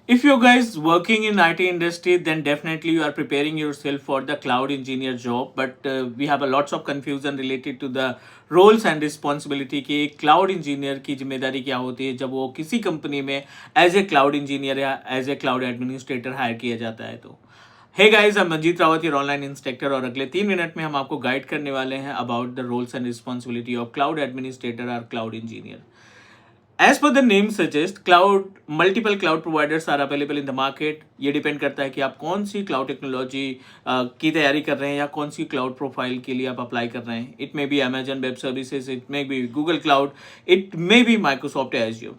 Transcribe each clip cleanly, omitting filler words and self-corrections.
If you guys working in IT industry, then definitely you are preparing yourself for the cloud engineer job. But we have a lots of confusion related to the roles and responsibility कि cloud engineer की जिम्मेदारी क्या होती है जब वो किसी company में एज ए क्लाउड इंजीनियर या as a cloud administrator hire किया जाता है। तो hey guys, I'm Manjeet Rawat, your online instructor, और अगले 3 मिनट में हम आपको गाइड करने वाले हैं about the roles and responsibility of cloud administrator और cloud engineer. As per the name suggest, multiple cloud providers are available in the market. ये डिपेंड करता है कि आप कौन सी क्लाउड टेक्नोलॉजी की तैयारी कर रहे हैं या कौन सी क्लाउड प्रोफाइल के लिए आप अप्लाई कर रहे हैं। It may be Amazon web services, it may be Google cloud, it may be Microsoft azure.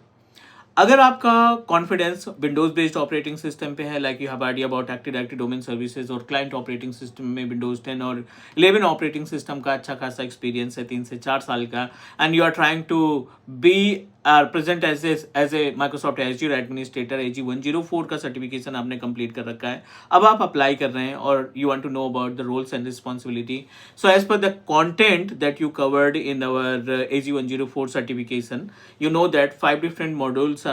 अगर आपका confidence Windows based operating system पे है, like you have idea about active directory domain services, और client operating system में Windows 10 और 11 operating system का अच्छा खासा एक्सपीरियंस है 3 से 4 साल का, and you are trying to be our present as a Microsoft Azure administrator, AG104 का सर्टिफिकेशन आपने कंप्लीट कर रखा है, अब आप अप्लाई कर रहे हैं और you want to know about the roles and responsibility. So as per the content that you covered in our AG104 certification, you know that 5 different modules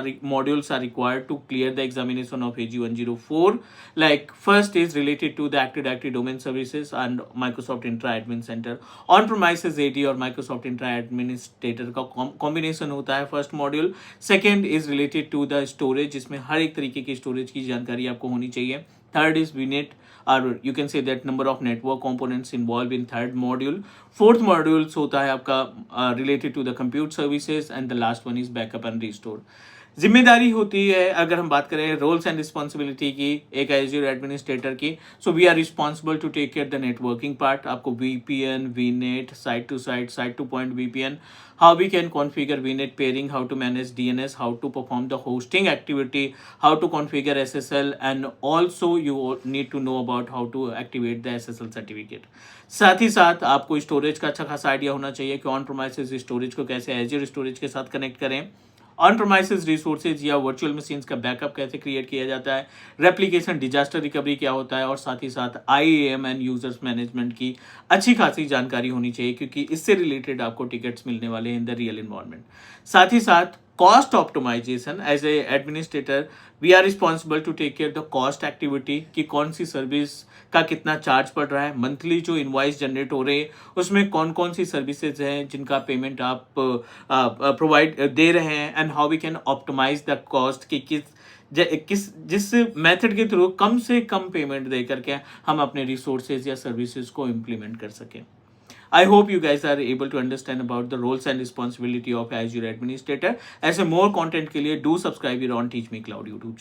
are required to clear the examination of AG104. Like first is related to the Active Directory domain services and Microsoft Intra Admin Center. On premises AD और Microsoft Intra Administrator का combination होता है first module. Second is related to the storage, जिसमें हर एक तरीके की storage की जानकारी आपको होनी चाहिए। थर्ड इज VNet, और you can say that number of network components involve in third module. Fourth modules होता है आपका related to the compute services, and the last one is backup and restore. जिम्मेदारी होती है, अगर हम बात करें रोल्स एंड रिस्पॉन्सिबिलिटी की एक एज्योर एडमिनिस्ट्रेटर की, so we are responsible to take care the networking part. आपको VPN, VNet, site to point VPN, how we can configure VNet pairing, how to manage DNS, how to perform the hosting activity, how to configure SSL, and also you need to know about how to activate the SSL certificate. साथ ही साथ आपको storage का अच्छा खासा idea होना चाहिए कि ऑन प्रोमाइसेस स्टोरेज को कैसे एज्योर स्टोरेज के साथ कनेक्ट करें, ऑन प्रोमाइसेस रिसोर्सेज या वर्चुअल मशीन्स का बैकअप कैसे क्रिएट किया जाता है, रेप्लिकेशन डिजास्टर रिकवरी क्या होता है, और साथ ही साथ IAM एंड यूजर्स मैनेजमेंट की अच्छी खासी जानकारी होनी चाहिए, क्योंकि इससे रिलेटेड आपको टिकट्स मिलने वाले हैं इन द रियल इन्वायरमेंट। साथ ही साथ cost optimization, as a administrator we are responsible to take care the cost activity कि कौन सी सर्विस का कितना चार्ज पड़ रहा है, मंथली जो इनवॉइस जनरेट हो रहे हैं उसमें कौन कौन सी सर्विसेज हैं जिनका पेमेंट आप प्रोवाइड दे रहे हैं, and how we can optimize the cost कि जिस मेथड के थ्रू कम से कम पेमेंट दे करके हम अपने रिसोर्सेज या सर्विसेज को इम्प्लीमेंट कर सकें। I hope you guys are able to understand about the roles and responsibility of Azure Administrator. ऐसे more content के लिए do subscribe here on Teach Me Cloud YouTube channel.